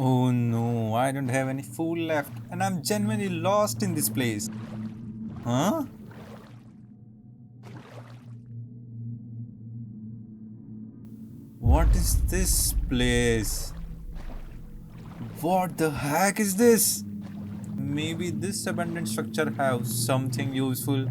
Oh no, I don't have any food left and I'm genuinely lost in this place. Huh? What is this place? What the heck is this? Maybe this abandoned structure has something useful.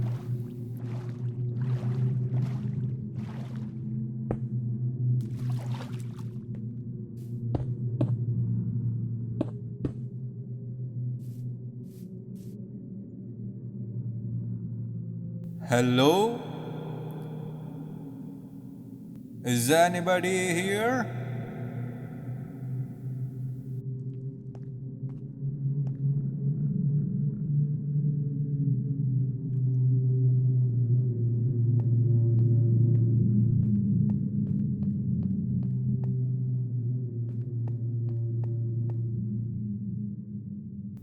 Hello? Is anybody here?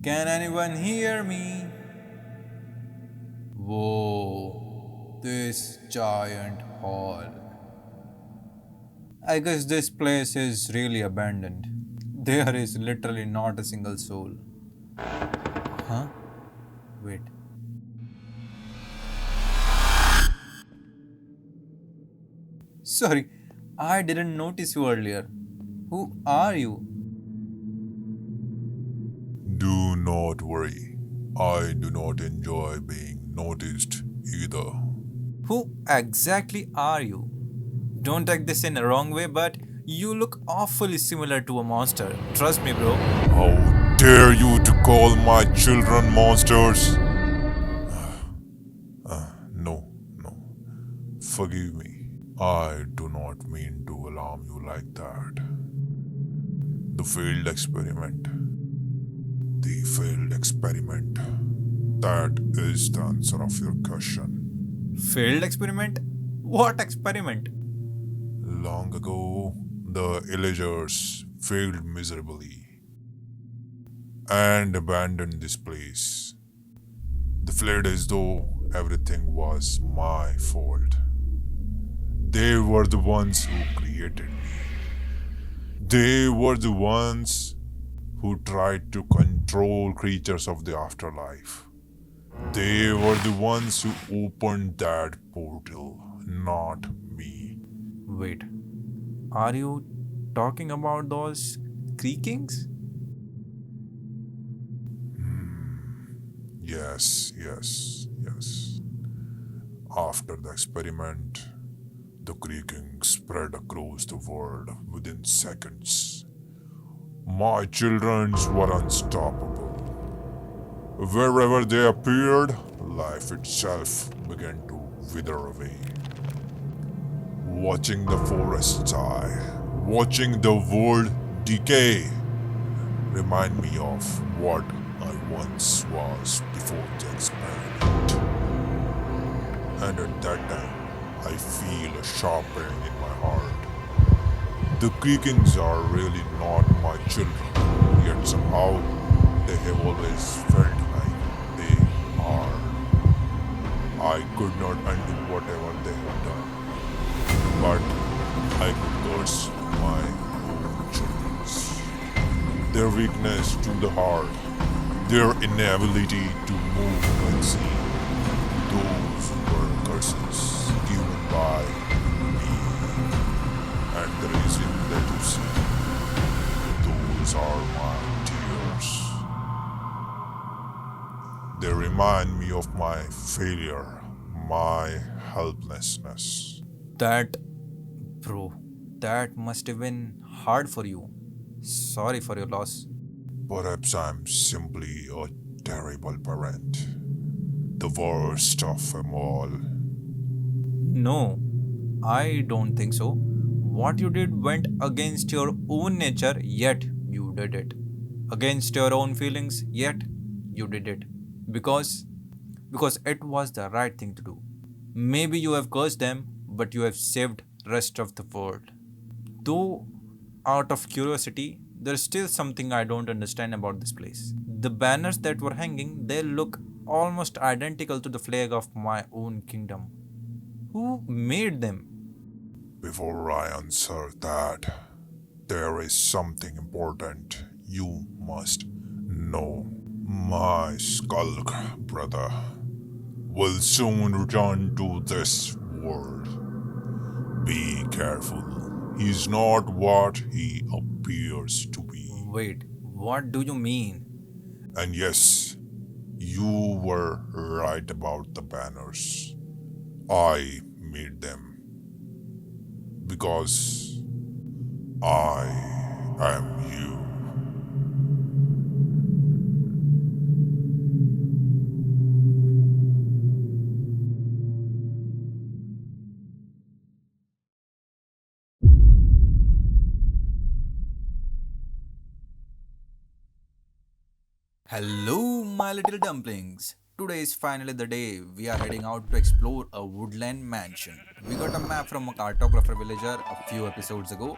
Can anyone hear me? Whoa, this giant hall. I guess this place is really abandoned. There is literally not a single soul. Huh? Wait. Sorry, I didn't notice you earlier. Who are you? Do not worry. I do not enjoy being noticed either. Who exactly are you? Don't take this in a wrong way, but you look awfully similar to a monster. Trust me, bro. How dare you to call my children monsters? No, no. Forgive me. I do not mean to alarm you like that. The failed experiment. The failed experiment. That is the answer of your question. Failed experiment? What experiment? Long ago, the villagers failed miserably and abandoned this place. They fled as though everything was my fault. They were the ones who created me. They were the ones who tried to control creatures of the afterlife. They were the ones who opened that portal, not me. Wait, are you talking about those creakings? Yes. After the experiment, the creaking spread across the world within seconds. My children were unstoppable. Wherever they appeared, life itself began to wither away. Watching the forest die, watching the world decay, remind me of what I once was before the experiment. And at that time, I feel a sharp pain in my heart. The Creakings are really not my children, yet somehow they have always felt like they are. I could not undo whatever they have done, but I could curse my own children. Their weakness to the heart, their inability to move unseen, those were curses given by me, and the reason that you see, those are my tears. They remind me of my failure, my helplessness. That, bro, that must have been hard for you. Sorry for your loss. Perhaps I'm simply a terrible parent, the worst of them all. No, I don't think so. What you did went against your own nature, yet you did it. Against your own feelings, yet you did it. Because because it was the right thing to do. Maybe you have cursed them, but you have saved rest of the world. Though out of curiosity, there's still something I don't understand about this place. The banners that were hanging, they look almost identical to the flag of my own kingdom. Who made them? Before I answer that, there is something important you must know. My skulk brother will soon return to this world. Be careful. He's not what he appears to be. Wait, what do you mean? And yes, you were right about the banners. I made them because I am you. Hello, my little dumplings. Today is finally the day we are heading out to explore a woodland mansion. We got a map from a cartographer villager a few episodes ago,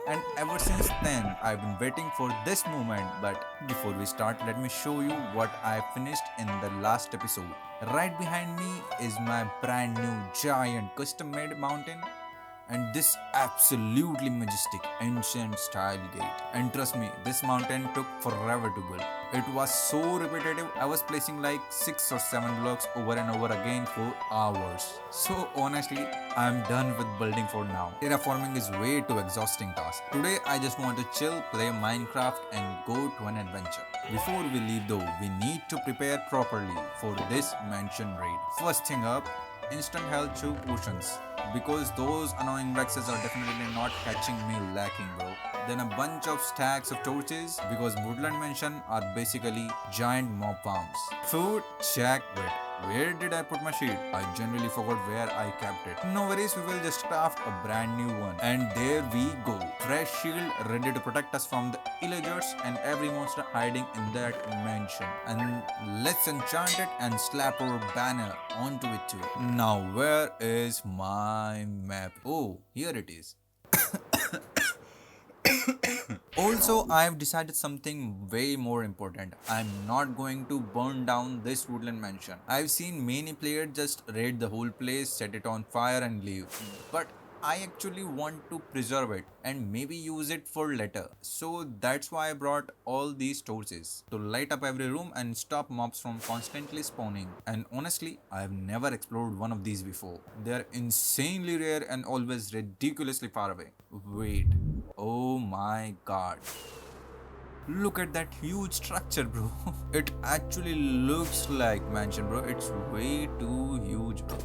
and ever since then, I've been waiting for this moment. But before we start, let me show you what I finished in the last episode. Right behind me is my brand new giant custom made mountain and this absolutely majestic ancient style gate. And trust me, this mountain took forever to build. It was so repetitive, I was placing like 6 or 7 blocks over and over again for hours. So honestly, I'm done with building for now. Terraforming is way too exhausting task. Today I just want to chill, play Minecraft and go to an adventure. Before we leave though, we need to prepare properly for this mansion raid. First thing up, instant health through potions because those annoying Rexes are definitely not catching me lacking, bro. Then a bunch of stacks of torches because Woodland Mansion are basically giant mob farms. Food, check. Wait, where did I put my shield? I generally forgot where I kept it. No worries, we will just craft a brand new one. And there we go. Fresh shield ready to protect us from the illagers and every monster hiding in that mansion. And let's enchant it and slap our banner onto it too. Now where is my map? Oh, here it is. Also, I have decided something way more important. I'm not going to burn down this woodland mansion. I've seen many players just raid the whole place, set it on fire and leave. But I actually want to preserve it and maybe use it for later. So that's why I brought all these torches to light up every room and stop mobs from constantly spawning. And honestly, I've never explored one of these before. They're insanely rare and always ridiculously far away. Wait, oh my god. Look at that huge structure, bro. It actually looks like mansion, bro. It's way too huge, bro.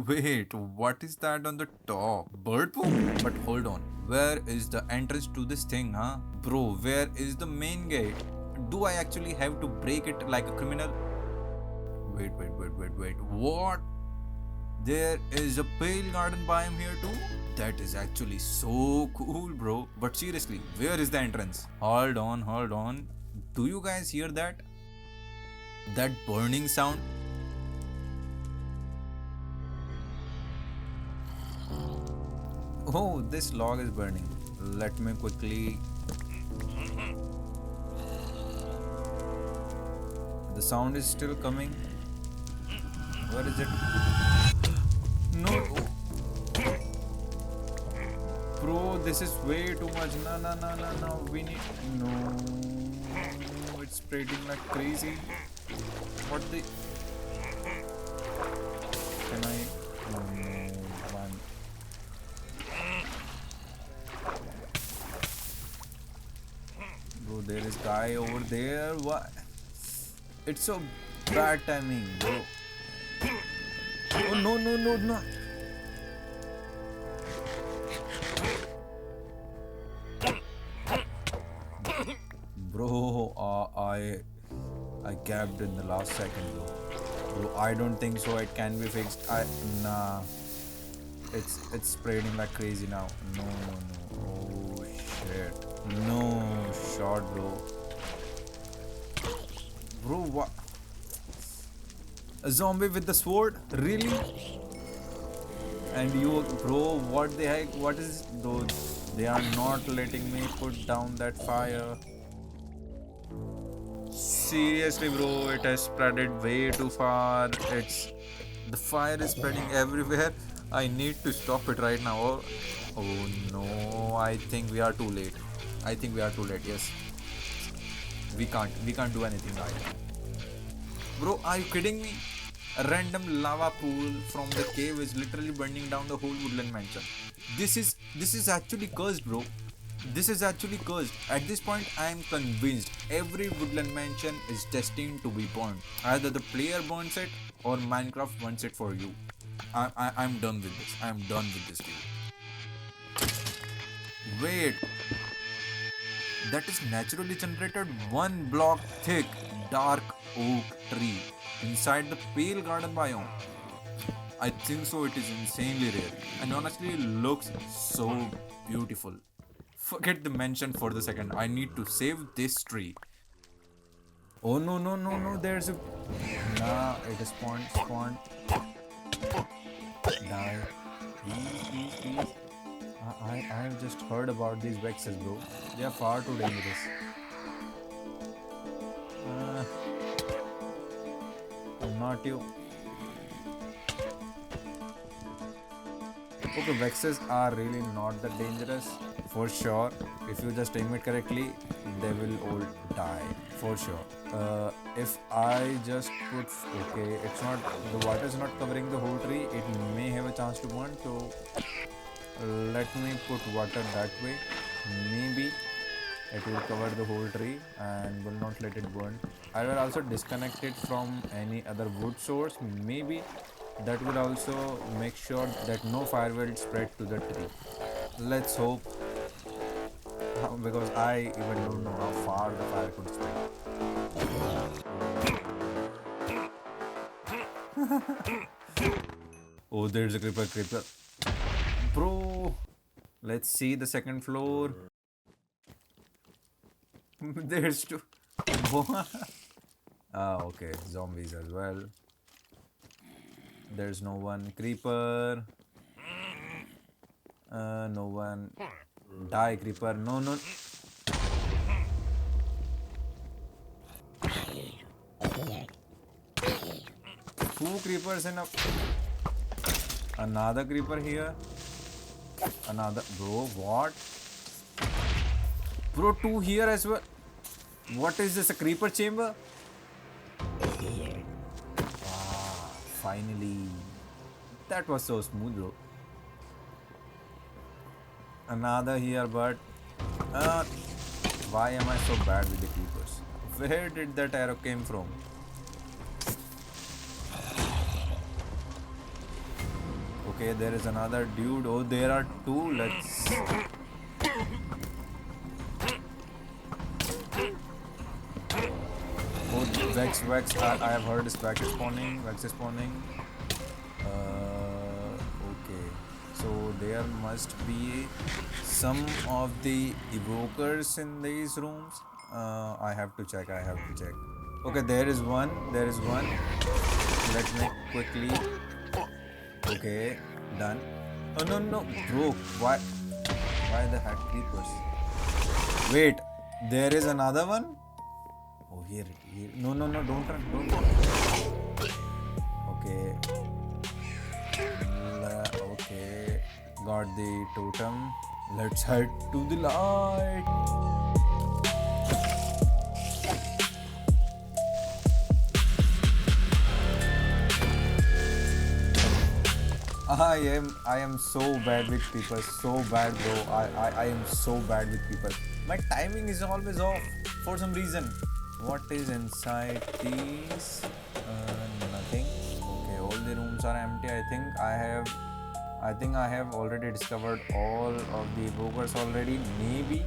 Wait, what is that on the top? Bird poop? But hold on. Where is the entrance to this thing, huh? Bro, where is the main gate? Do I actually have to break it like a criminal? Wait. What? There is a pale garden biome here too? That is actually so cool, bro. But seriously, where is the entrance? Hold on. Do you guys hear that? That burning sound? Oh, this log is burning. Let me quickly... The sound is still coming. Where is it? No. Bro, this is way too much. No. We need... No. It's spreading like crazy. What the... Can I... No. One. Bro, there is guy over there. What? It's so bad timing, bro. Oh no. Bro, I gapped in the last second, bro. I don't think so. It can be fixed. Nah. It's spreading like crazy now. No. Oh shit. No shot, bro. Bro, what? A zombie with the sword? Really? And you, bro, what the heck? What is those? They are not letting me put down that fire. Seriously, bro, it has spreaded way too far. The fire is spreading everywhere. I need to stop it right now. Oh no, I think we are too late. Yes. We can't do anything right. Bro, are you kidding me? A random lava pool from the cave is literally burning down the whole woodland mansion. This is actually cursed, bro. This is actually cursed. At this point, I am convinced every woodland mansion is destined to be burned. Either the player burns it or Minecraft burns it for you. I'm done with this. I'm done with this game. Wait, that is naturally generated one block thick dark oak tree inside the pale garden biome. I think so, it is insanely rare and honestly looks so beautiful. Forget the mention for the second. I need to save this tree. Oh no no no no! There's a nah. It is spawned. Die. Please. I've just heard about these vexes, bro. They are far too dangerous. Uh, not you. Okay, vexes are really not that dangerous. For sure. If you just aim it correctly, they will all die. For sure. If I just put okay, it's not the water is not covering the whole tree. It may have a chance to burn. So let me put water that way. Maybe it will cover the whole tree and will not let it burn. I will also disconnect it from any other wood source. Maybe that will also make sure that no fire will spread to the tree. Let's hope, because I even don't know how far the fire could spread. Oh, there's a creeper. Bro, let's see the second floor. There's two. Ah, okay, zombies as well. There's no one. Creeper. No one. Die, creeper. No, no. Two creepers and another creeper here. Another. Bro, what? Bro, two here as well. What is this? A creeper chamber? Ah, finally. That was so smooth, bro. Another here, but why am I so bad with the creepers? Where did that arrow came from? Okay, there is another dude. Oh, there are two. Let's. Oh, Vex. I have heard is Vex spawning. Okay, so there must be some of the evokers in these rooms. I have to check. Okay, there is one. Let me quickly. Okay, done. Oh no, bro. Why the heck creepers? Wait, there is another one. Oh, here. No, don't run. Okay. Okay. Got the totem. Let's head to the light. I am so bad with people. So bad, bro. I am so bad with people. My timing is always off for some reason. What is inside these? Nothing. Okay, all the rooms are empty. I think I have already discovered all of the evokers already. Maybe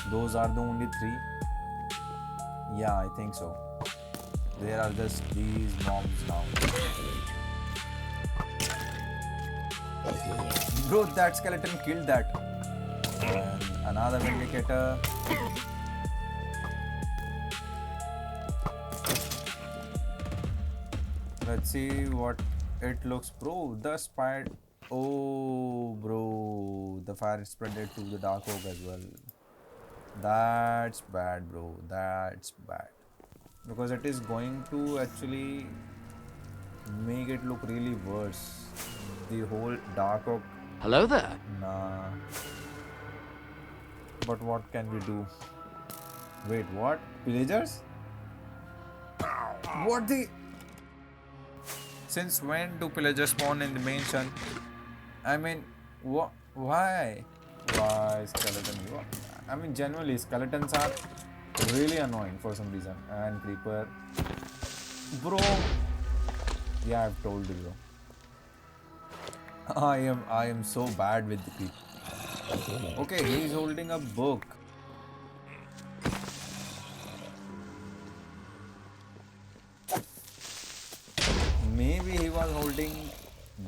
those are the only three. Yeah, I think so. There are just these mobs now. Bro, that skeleton killed that. And another vindicator. Let's see what it looks. Bro, the spider. Oh, bro. The fire spreaded to the dark oak as well. That's bad, bro. That's bad. Because it is going to actually make it look really worse. The whole dark oak. Hello there. Nah. But what can we do? Wait, what? Pillagers? What the? Since when do pillagers spawn in the mansion? I mean, what? Why? Why skeleton? I mean, generally, skeletons are really annoying for some reason. And creeper, bro. Yeah, I've told you, bro. I am so bad with the creeper. Okay, he's holding a book. Maybe he was holding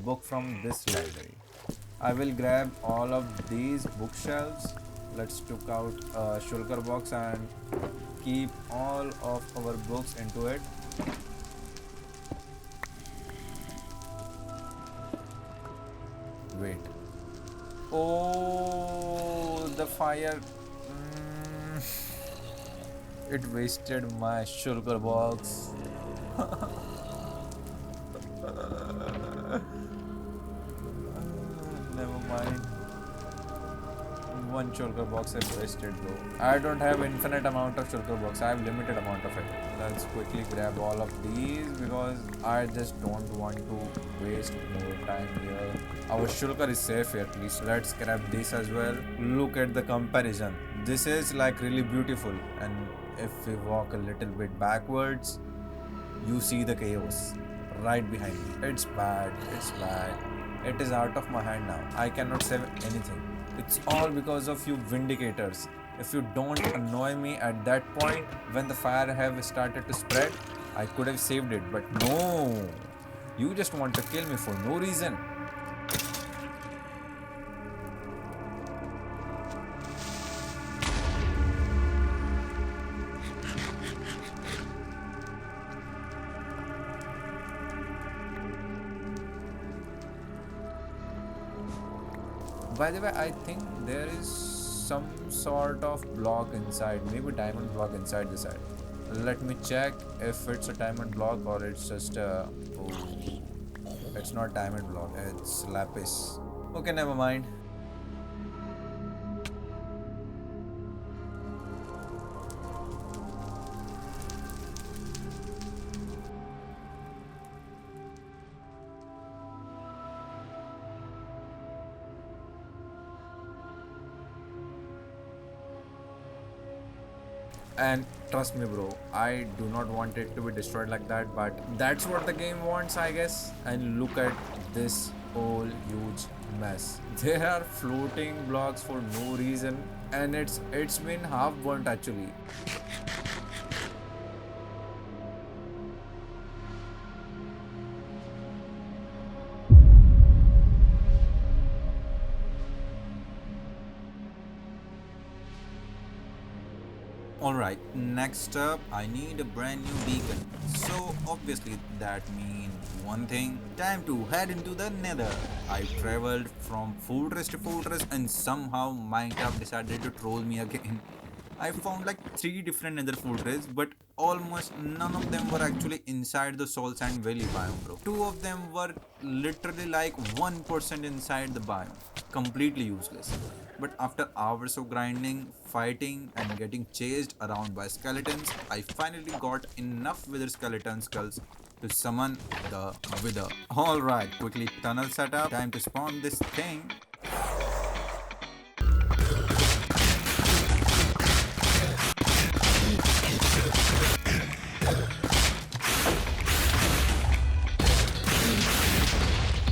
book from this library. I will grab all of these bookshelves. Let's took out a shulker box and keep all of our books into it. Wait. Oh, the fire. It wasted my shulker box. Never mind. One shulker box is wasted though. I don't have infinite amount of shulker box. I have limited amount of it. Let's quickly grab all of these because I just don't want to waste more time here. Our shulker is safe here, please. Let's grab this as well. Look at the comparison. This is like really beautiful, and if we walk a little bit backwards, you see the chaos right behind me. It's bad. It's bad. It is out of my hand now. I cannot save anything. It's all because of you vindicators. If you don't annoy me at that point when the fire have started to spread, I could have saved it. But no. You just want to kill me for no reason. By the way, I think there is some sort of block inside, maybe diamond block inside the side. Let me check if it's a diamond block or it's just a. Oh, it's not diamond block, it's lapis. Okay, never mind. And trust me, bro, I do not want it to be destroyed like that, but that's what the game wants, I guess. And look at this whole huge mess. There are floating blocks for no reason, and it's been half burnt actually. Alright, next up, I need a brand new beacon. So obviously that means one thing, time to head into the nether. I traveled from fortress to fortress and somehow Minecraft decided to troll me again. I found like 3 different nether fortresses, but almost none of them were actually inside the Soul Sand Valley biome, bro. 2 of them were literally like 1% inside the biome. Completely useless. But after hours of grinding, fighting, and getting chased around by skeletons, I finally got enough wither skeleton skulls to summon the wither. Alright, quickly tunnel setup. Time to spawn this thing.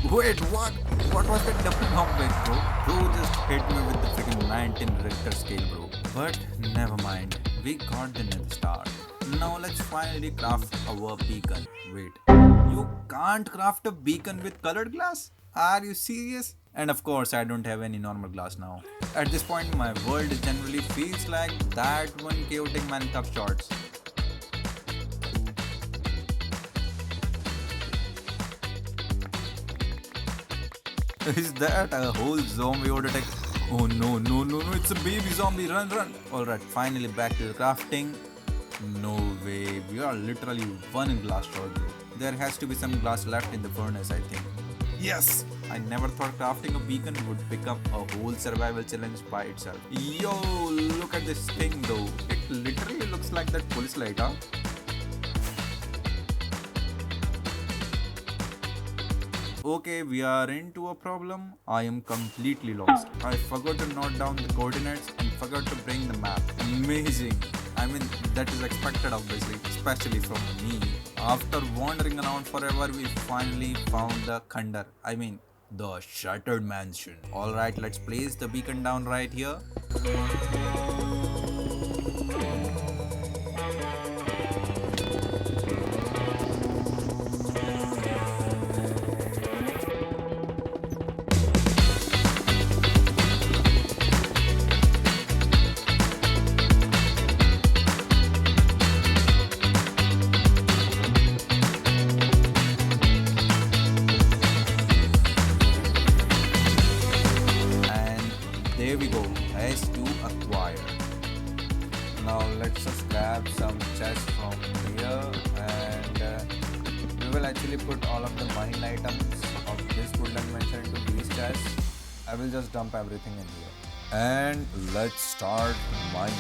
Wait, what? What was that double knockback, bro? Bro just hit me with the freaking 19 Richter scale, bro. But never mind, we got the nether star. Now let's finally craft our beacon. Wait, you can't craft a beacon with colored glass? Are you serious? And of course, I don't have any normal glass now. At this point, my world generally feels like that one chaotic Minecraft shorts. Is that a whole zombie order attack? Oh no, no, no, no, it's a baby zombie, run, run! Alright, finally back to the crafting. No way, we are literally one glass short, bro. There has to be some glass left in the furnace, I think. Yes! I never thought crafting a beacon would become a whole survival challenge by itself. Yo, look at this thing though. It literally looks like that police light, huh? Okay, we are into a problem. I am completely lost. I forgot to note down the coordinates and forgot to bring the map. Amazing. I mean, that is expected obviously, especially from me. After wandering around forever, we finally found the Khandar. I mean, the Shattered Mansion. Alright, let's place the beacon down right here. There we go, has to acquire. Now let's just grab some chests from here and we will actually put all of the mine items of this woodland mansion into these chests. I will just dump everything in here. And let's start mining.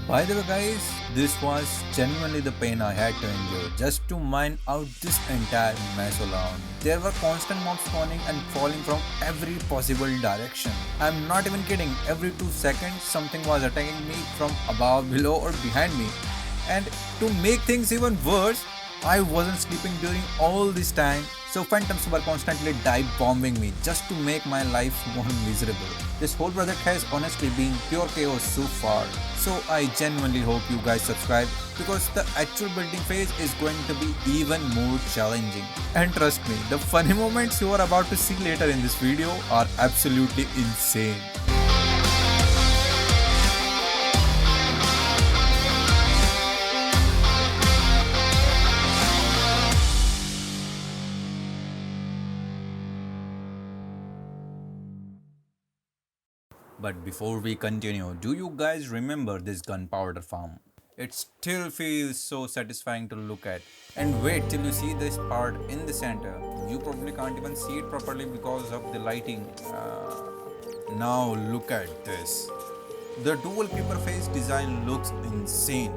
By the way guys, this was genuinely the pain I had to endure just to mine out this entire mess alone. There were constant mobs spawning and falling from every possible direction. I'm not even kidding, every 2 seconds something was attacking me from above, below or behind me. And to make things even worse, I wasn't sleeping during all this time, so phantoms were constantly dive bombing me just to make my life more miserable. This whole project has honestly been pure chaos so far, so I genuinely hope you guys subscribe because the actual building phase is going to be even more challenging. And trust me, the funny moments you are about to see later in this video are absolutely insane. But before we continue, do you guys remember this gunpowder farm? It still feels so satisfying to look at. And wait till you see this part in the center. You probably can't even see it properly because of the lighting. Now look at this. The dual creeper face design looks insane.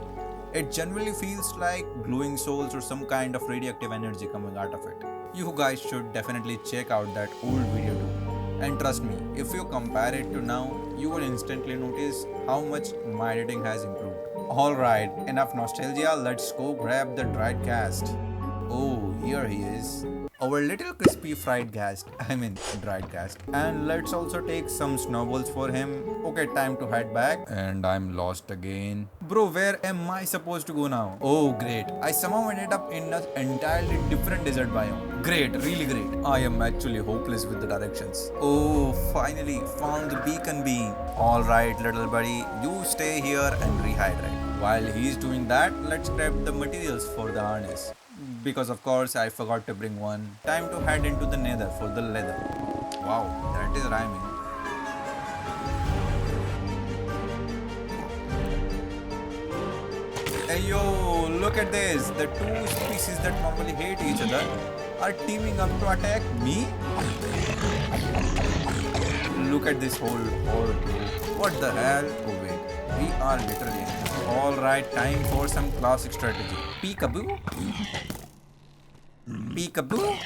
It generally feels like glowing souls or some kind of radioactive energy coming out of it. You guys should definitely check out that old video too. And trust me, if you compare it to now, you will instantly notice how much my editing has improved. Alright, enough nostalgia, let's go grab the dried cast. Oh, here he is. Our little crispy fried cast, dried cast. And let's also take some snowballs for him. Okay, time to head back. And I'm lost again. Bro, where am I supposed to go now? Oh, great. I somehow ended up in an entirely different desert biome. Great, really great. I am actually hopeless with the directions. Oh, finally found the beacon beam. Alright, little buddy, you stay here and rehydrate. While he's doing that, let's grab the materials for the harness. Because of course I forgot to bring one. Time to head into the nether for the leather. Wow, that is rhyming. Hey yo, look at this. The two species that normally hate each other are teaming up to attack me. Look at this whole horde. What the hell? Oh wait, we are literally in. Alright, time for some classic strategy. Peekaboo. Peekaboo.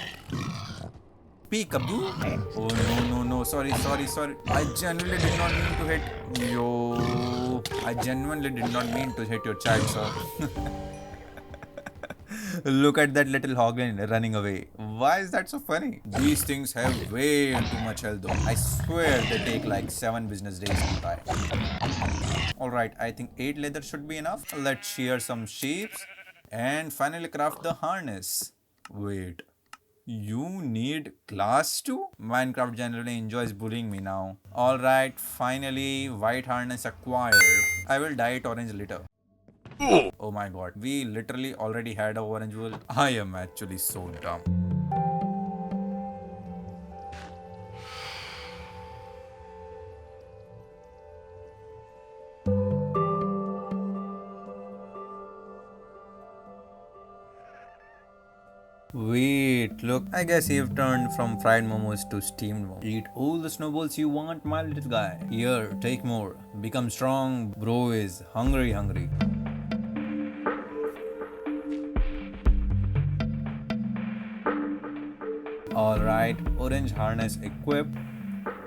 Peekaboo. Oh no, sorry. I genuinely did not mean to hit. Yo, I genuinely did not mean to hit your child, sir. Look at that little hoglin running away. Why is that so funny? These things have way too much health though. I swear they take like 7 business days to die. Alright, I think 8 leather should be enough. Let's shear some sheep and finally craft the harness. Wait. You need glass too? Minecraft generally enjoys bullying me now. Alright, finally, white harness acquired. I will dye it orange later. Oh my god, we literally already had a orange wool. I am actually so dumb. Wait, look, I guess you've turned from fried momos to steamed momos. Eat all the snowballs you want, my little guy. Here, take more. Become strong, bro is hungry. Alright, orange harness equipped.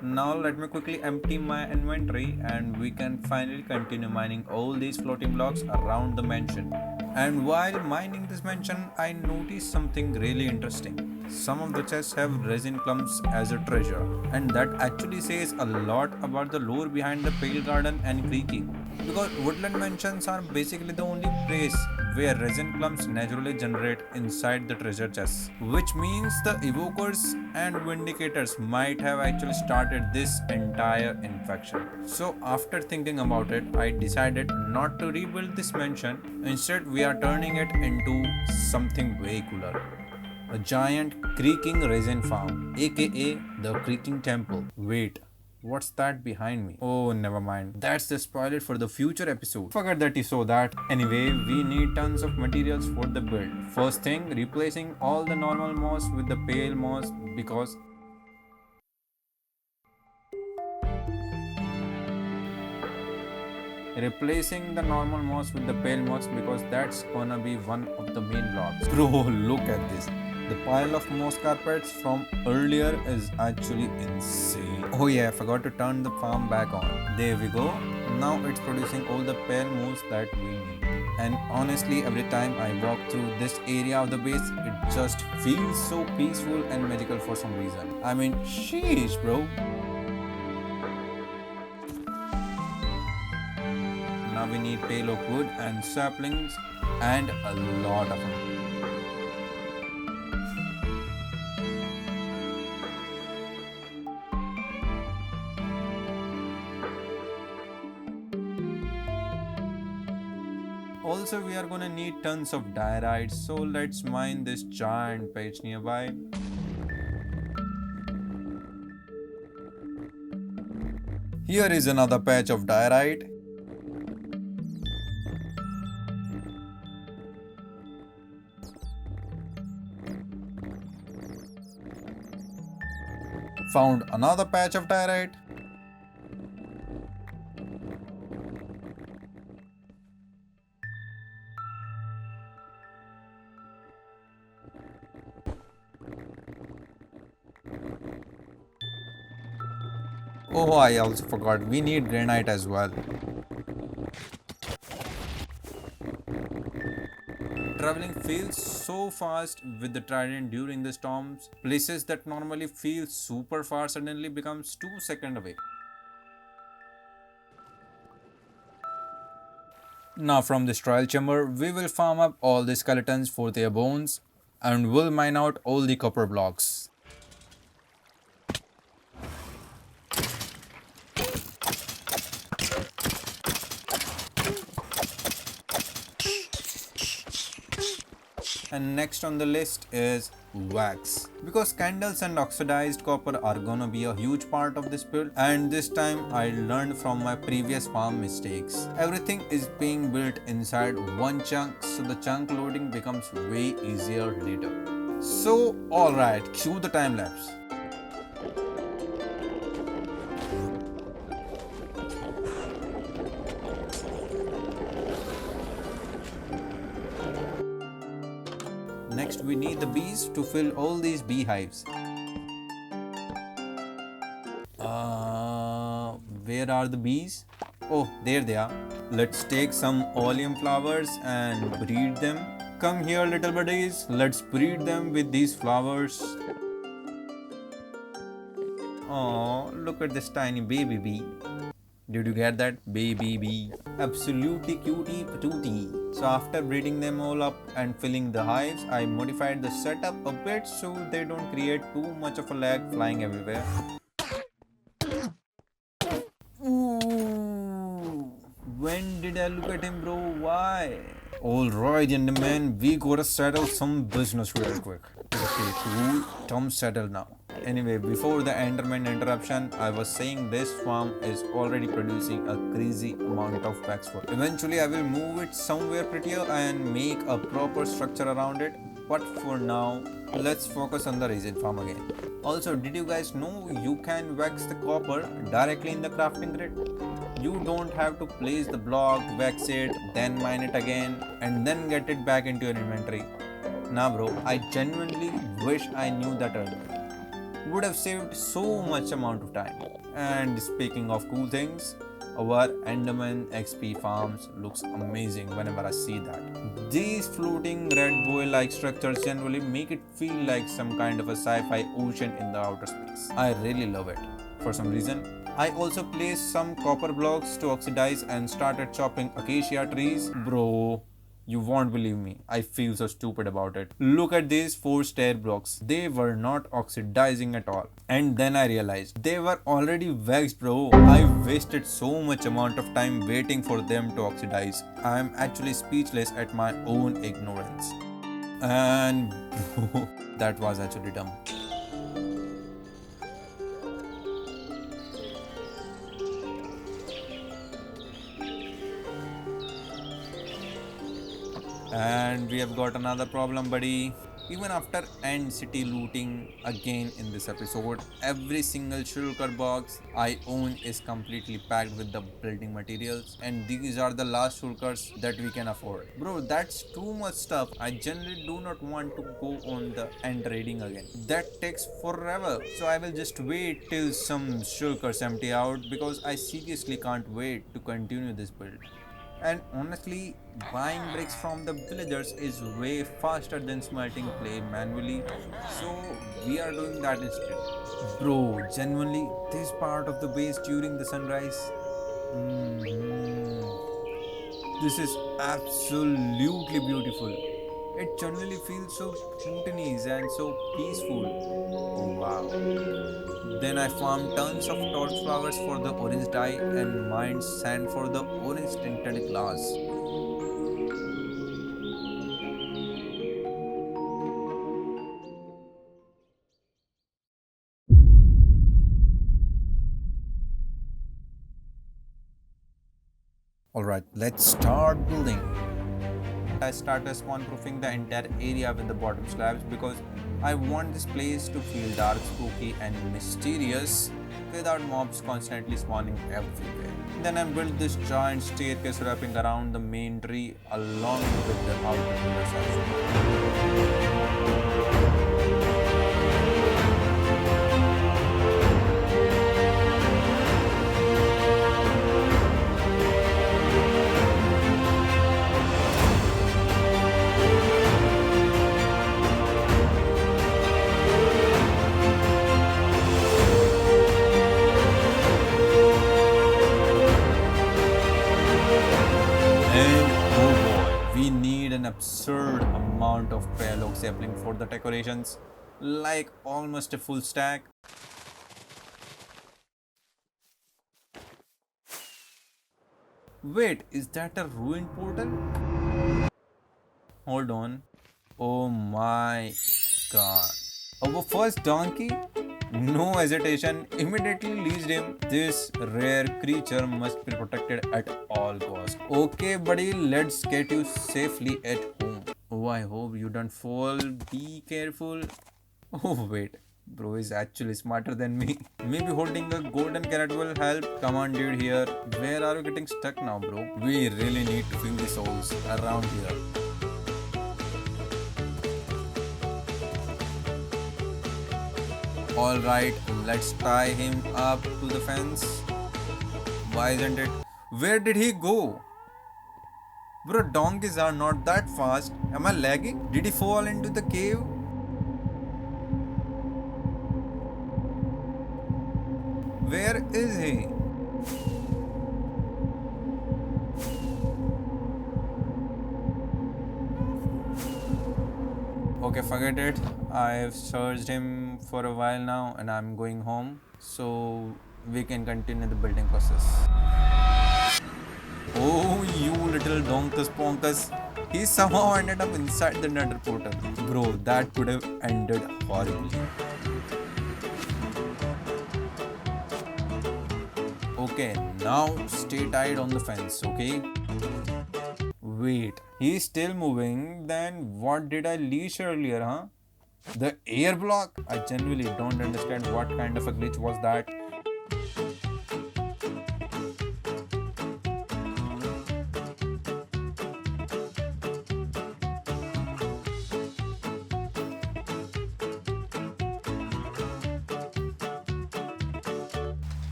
Now let me quickly empty my inventory and we can finally continue mining all these floating blocks around the mansion. And while mining this mansion, I noticed something really interesting. Some of the chests have resin clumps as a treasure, and that actually says a lot about the lore behind the Pale Garden and Creaking. Because woodland mansions are basically the only place where resin clumps naturally generate inside the treasure chests, which means the evokers and vindicators might have actually started this entire infection. So after thinking about it, I decided not to rebuild this mansion. Instead, we are turning it into something way cooler. A giant creaking resin farm, aka the Creaking Temple. Wait, what's that behind me? Oh, never mind. That's the spoiler for the future episode. Forget that you saw that. Anyway, we need tons of materials for the build. First thing, replacing all the normal moss with the pale moss because that's gonna be one of the main blocks. Bro, look at this. The pile of moss carpets from earlier is actually insane. Oh yeah, I forgot to turn the farm back on. There we go. Now it's producing all the pale moss that we need. And honestly, every time I walk through this area of the base, it just feels so peaceful and magical for some reason. I mean, sheesh, bro. Now we need pale oak wood and saplings and a lot of them. Also, we are gonna need tons of diorite, so let's mine this giant patch nearby. Here is another patch of diorite. Found another patch of diorite. Oh, I also forgot, we need granite as well. Traveling feels so fast with the trident during the storms. Places that normally feel super far suddenly becomes 2 seconds away. Now from this trial chamber, we will farm up all the skeletons for their bones and will mine out all the copper blocks. And next on the list is wax, because candles and oxidized copper are gonna be a huge part of this build, and this time I learned from my previous farm mistakes. Everything is being built inside one chunk, so the chunk loading becomes way easier later. So alright, cue the time lapse. Next, we need the bees to fill all these beehives. Where are the bees? Oh, there they are. Let's take some oleum flowers and breed them. Come here, little buddies. Let's breed them with these flowers. Oh, look at this tiny baby bee. Did you get that? Baby bee. Absolutely cutie patootie. So after breeding them all up and filling the hives, I modified the setup a bit so they don't create too much of a lag flying everywhere. Ooh, when did I look at him, bro? Why? Alright, gentlemen, we gotta settle some business real quick. Okay, cool. Tom settled now. Anyway, before the Enderman interruption, I was saying this farm is already producing a crazy amount of waxwood. Eventually, I will move it somewhere prettier and make a proper structure around it. But for now, let's focus on the resin farm again. Also, did you guys know you can wax the copper directly in the crafting grid? You don't have to place the block, wax it, then mine it again, and then get it back into your inventory. Nah bro, I genuinely wish I knew that earlier. Would have saved so much amount of time. And speaking of cool things, our Enderman XP farms looks amazing whenever I see that. These floating red buoy like structures generally make it feel like some kind of a sci-fi ocean in the outer space. I really love it. For some reason, I also placed some copper blocks to oxidize and started chopping acacia trees. Bro, you won't believe me. I feel so stupid about it. Look at these 4 stair blocks. They were not oxidizing at all. And then I realized they were already waxed, bro. I wasted so much amount of time waiting for them to oxidize. I am actually speechless at my own ignorance. And bro, that was actually dumb. And we have got another problem, buddy. Even after end city looting again in this episode, every single shulker box I own is completely packed with the building materials, and these are the last shulkers that we can afford. Bro, that's too much stuff. I generally do not want to go on the end raiding again. That takes forever. So I will just wait till some shulkers empty out because I seriously can't wait to continue this build. And honestly, buying bricks from the villagers is way faster than smelting clay manually, so we are doing that instead. Bro, genuinely, this part of the base during the sunrise, this is absolutely beautiful. It genuinely feels so Bhutanese and so peaceful. Oh wow. Then I farmed tons of torch flowers for the orange dye and mined sand for the orange tinted glass. Alright, let's start building. I started spawn proofing the entire area with the bottom slabs because I want this place to feel dark, spooky and mysterious without mobs constantly spawning everywhere. Then I built this giant staircase wrapping around the main tree along with the outer pillar section. An absurd amount of pale sapling for the decorations, like almost a full stack. Wait, is that a ruined portal? Hold on. Oh my god. Our first donkey? No hesitation, immediately leased him. This rare creature must be protected at all costs. Okay, buddy, let's get you safely at home. Oh, I hope you don't fall. Be careful. Oh, wait. Bro is actually smarter than me. Maybe holding a golden carrot will help. Come on, dude, here. Where are you getting stuck now, bro? We really need to fill the souls around here. Alright, let's tie him up to the fence. Why isn't it? Where did he go? Bro, donkeys are not that fast. Am I lagging? Did he fall into the cave? Where is he? Okay, forget it. I've searched him for a while now and I'm going home. So we can continue the building process. Oh, you little donkus ponkus. He somehow ended up inside the nether portal. Bro, that could have ended horribly. Okay, now stay tight on the fence, okay? Wait, he's still moving. Then what did I leash earlier, huh? The air block? I genuinely don't understand what kind of a glitch was that.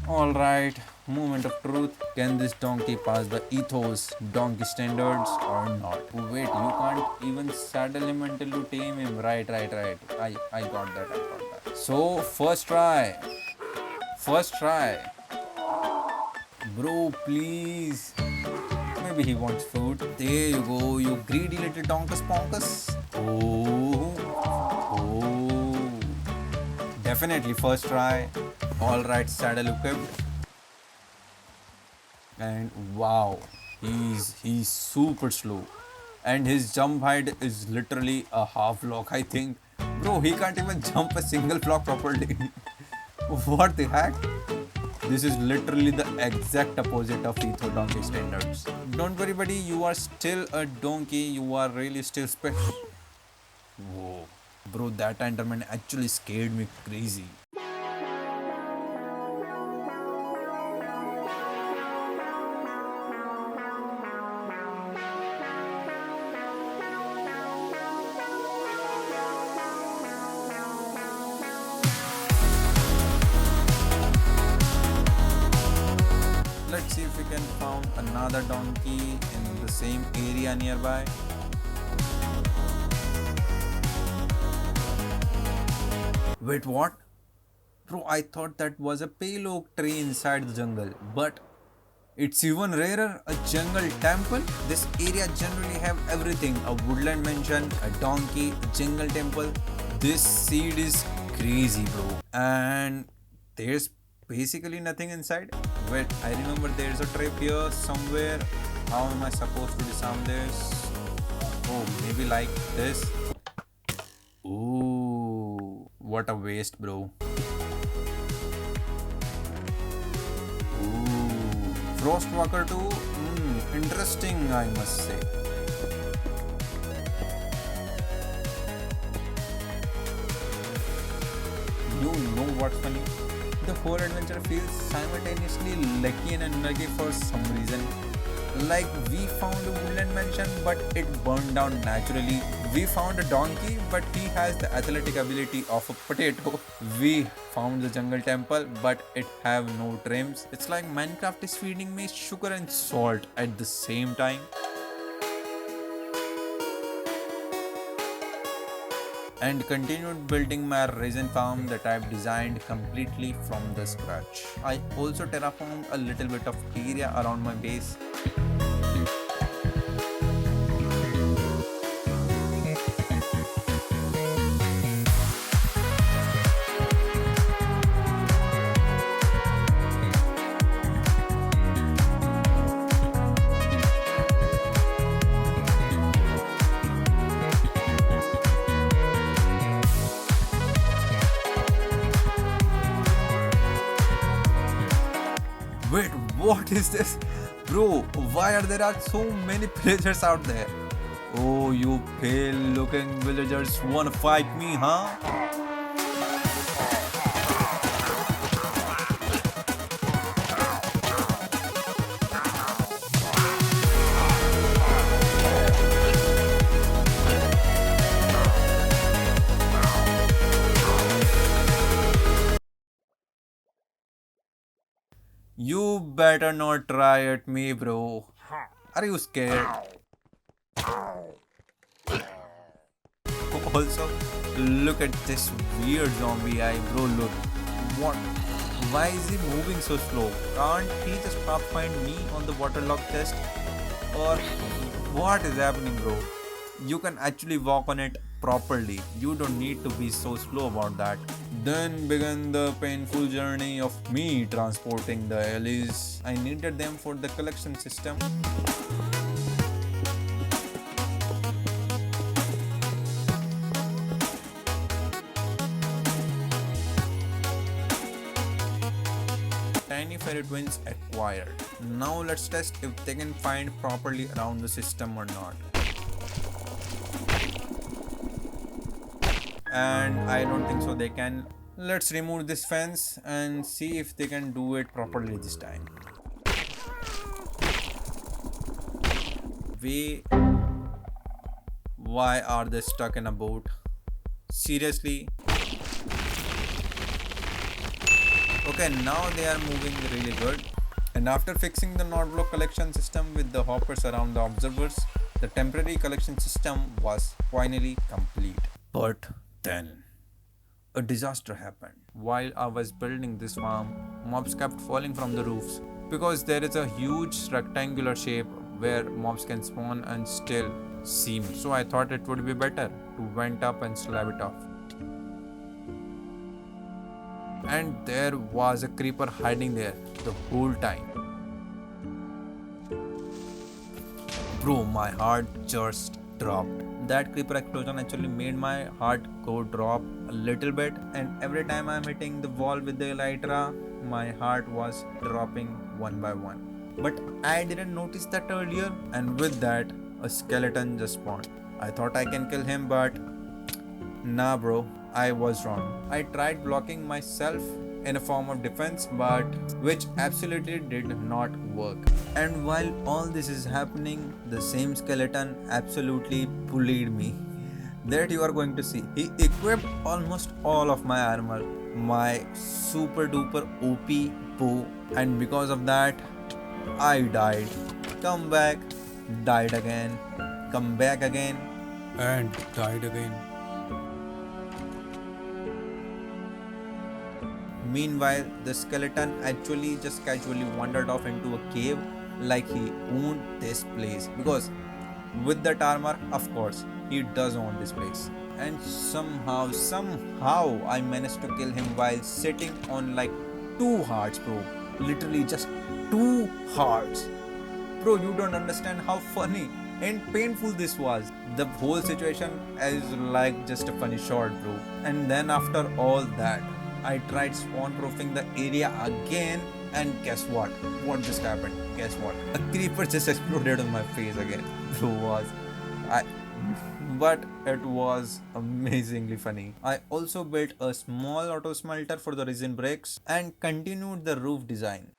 Alright, moment of truth. Can this donkey pass the ethos donkey standards or not? Wait, you can't even saddle him until you tame him. Right. I got that, I got that. So, first try. First try. Bro, please. Maybe he wants food. There you go, you greedy little donkus ponkus. Oh. Oh. Definitely first try. Alright, saddle equipped. And wow, he's super slow. And his jump height is literally a half block, I think. Bro, he can't even jump a single block properly. What the heck? This is literally the exact opposite of Etho donkey standards. Don't worry, buddy, you are still a donkey. You are really still special. Whoa. Bro, that Enderman actually scared me crazy. Let's see if we can find another donkey in the same area nearby. Wait, what? Bro, I thought that was a pale oak tree inside the jungle, but it's even rarer, a jungle temple. This area generally have everything: a woodland mansion, a donkey, a jungle temple. This seed is crazy, bro. And there's basically nothing inside. Wait, I remember there's a trap here somewhere. How am I supposed to disarm this? Oh, maybe like this. Ooh, what a waste, bro. Ooh, Frostwalker 2? Interesting, I must say. You know what's funny? The whole adventure feels simultaneously lucky and unlucky for some reason. Like, we found a woodland mansion, but it burned down naturally. We found a donkey, but he has the athletic ability of a potato. We found the jungle temple, but it have no trims. It's like Minecraft is feeding me sugar and salt at the same time. And continued building my resin farm that I've designed completely from the scratch. I also terraformed a little bit of area around my base. Wait, what is this? Bro, why are there so many villagers out there? Oh, you pale looking villagers wanna fight me, huh? You better not try at me, bro. Are you scared? Also, look at this weird zombie eye, bro. Look. What? Why is he moving so slow? Can't he just find me on the waterlogged chest? Or what is happening, bro? You can actually walk on it properly. You don't need to be so slow about that. Then began the painful journey of me transporting the Ellies. I needed them for the collection system. Tiny fairy twins acquired. Now let's test if they can find properly around the system or not. And I don't think so they can. Let's remove this fence and see if they can do it properly this time. Why are they stuck in a boat? Seriously? Okay, now they are moving really good. And after fixing the not block collection system with the hoppers around the observers, the temporary collection system was finally complete. But then, a disaster happened. While I was building this farm, mobs kept falling from the roofs because there is a huge rectangular shape where mobs can spawn and still seem. So I thought it would be better to vent up and slab it off. And there was a creeper hiding there the whole time. Bro, my heart just dropped. That creeper explosion actually made my heart go drop a little bit, and every time I'm hitting the wall with the elytra, my heart was dropping one by one. But I didn't notice that earlier, and with that, a skeleton just spawned. I thought I can kill him, but nah, bro, I was wrong. I tried blocking myself in a form of defense, but which absolutely did not work. And while all this is happening, the same skeleton absolutely bullied me. That you are going to see. He equipped almost all of my armor, my super duper OP bow, and because of that, I died. Come back, died again, come back again, and died again. Meanwhile, the skeleton actually just casually wandered off into a cave like he owned this place. Because with that armor, of course, he does own this place. And somehow, I managed to kill him while sitting on like 2 hearts, bro. Literally just 2 hearts. Bro, you don't understand how funny and painful this was. The whole situation is like just a funny shot, bro. And then after all that, I tried spawn proofing the area again, and guess what? What just happened? Guess what? A creeper just exploded on my face again. But it was amazingly funny. I also built a small auto smelter for the resin bricks and continued the roof design.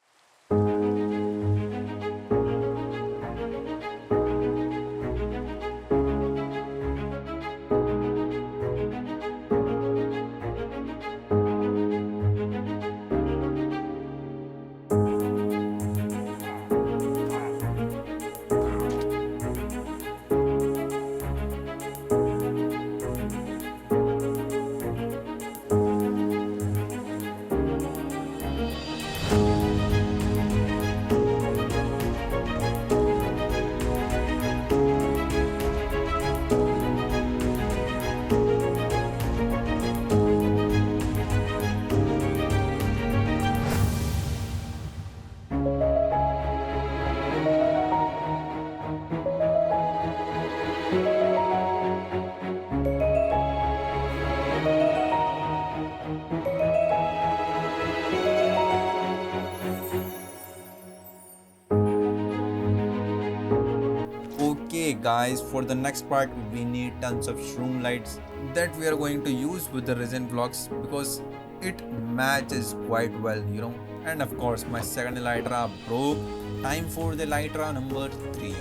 Okay guys, for the next part we need tons of shroom lights that we are going to use with the resin blocks because it matches quite well, you know. And of course my second elytra broke. Time for the elytra number 3.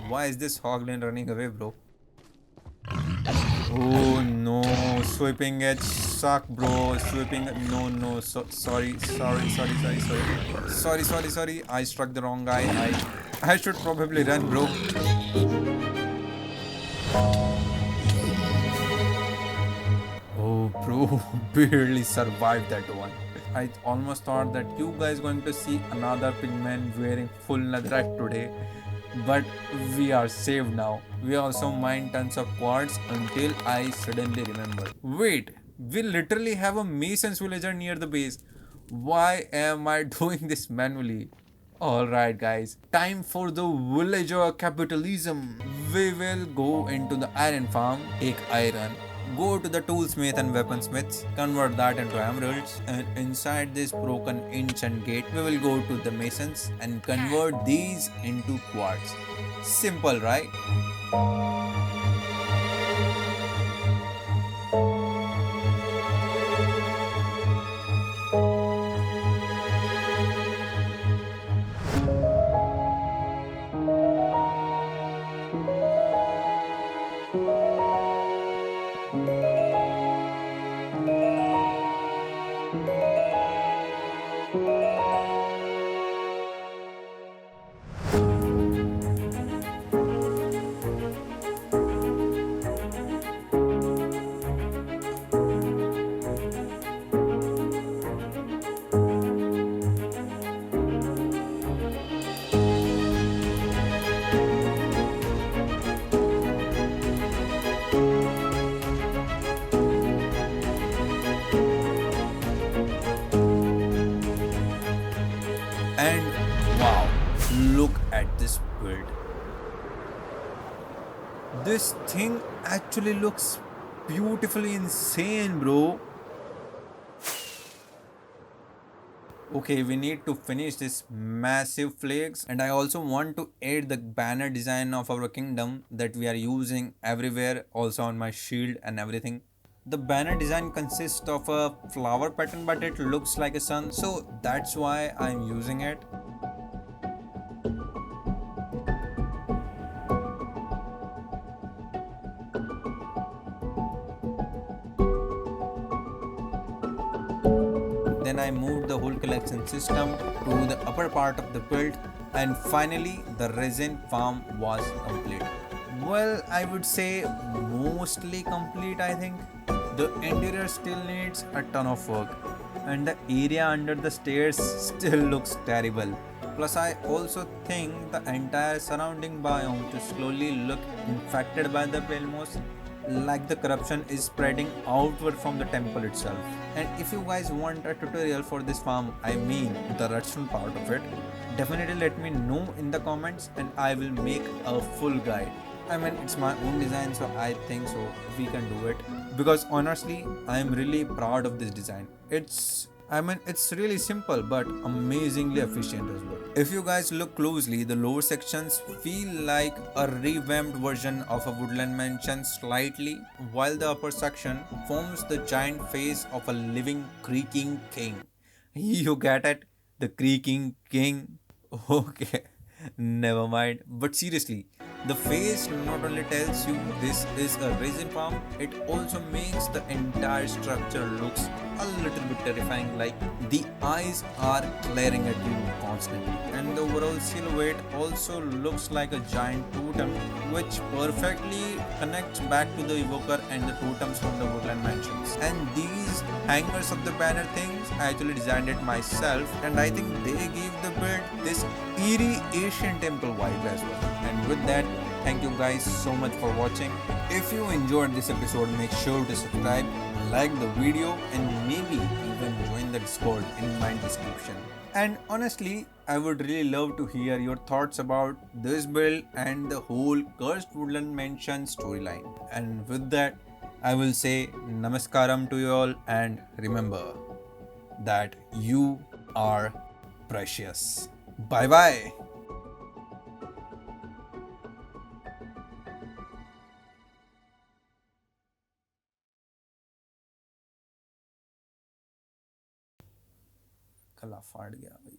Why is this hoglin running away, bro? Oh no, no, sweeping edge suck, bro. Sweeping, no, no. Sorry. I struck the wrong guy. I should probably run, bro. Oh, bro, barely survived that one. I almost thought that you guys going to see another pigman wearing full netherrack today, but we are saved now. We also mined tons of quartz until I suddenly remembered. Wait, we literally have a mason's villager near the base. Why am I doing this manually? Alright, guys, time for the villager capitalism. We will go into the iron farm, take iron, go to the toolsmith and weaponsmiths, convert that into emeralds, and inside this broken ancient gate, we will go to the masons and convert these into quartz. Simple, right? And wow, look at this build. This thing actually looks beautifully insane, bro. Okay, we need to finish this massive flags, and I also want to add the banner design of our kingdom that we are using everywhere, also on my shield and everything. The banner design consists of a flower pattern, but it looks like a sun, so that's why I'm using it. Then I moved the whole collection system to the upper part of the build, and finally the resin farm was complete. Well, I would say mostly complete, I think. The interior still needs a ton of work, and the area under the stairs still looks terrible. Plus, I also think the entire surrounding biome to slowly look infected by the Pelmos, like the corruption is spreading outward from the temple itself. And if you guys want a tutorial for this farm, I mean the redstone part of it, definitely let me know in the comments and I will make a full guide. I mean, it's my own design, so I think so we can do it. Because honestly, I am really proud of this design. It's really simple but amazingly efficient as well. If you guys look closely, the lower sections feel like a revamped version of a woodland mansion slightly, while the upper section forms the giant face of a living creaking king. You get it? The creaking king. Okay, never mind. But seriously, the face not only tells you this is a resin farm, it also makes the entire structure looks a little bit terrifying, like the eyes are glaring at you constantly. And the overall silhouette also looks like a giant totem, which perfectly connects back to the evoker and the totems from the woodland mansions. And these hangers of the banner things, I actually designed it myself, and I think they give the build this eerie Asian temple vibe as well. And with that, thank you guys so much for watching. If you enjoyed this episode, make sure to subscribe, like the video, and maybe even join the Discord in my description. And honestly, I would really love to hear your thoughts about this build and the whole Cursed Woodland Mansion storyline. And with that, I will say Namaskaram to you all, and remember that you are precious. Bye bye. गला फाड़ गया भाई.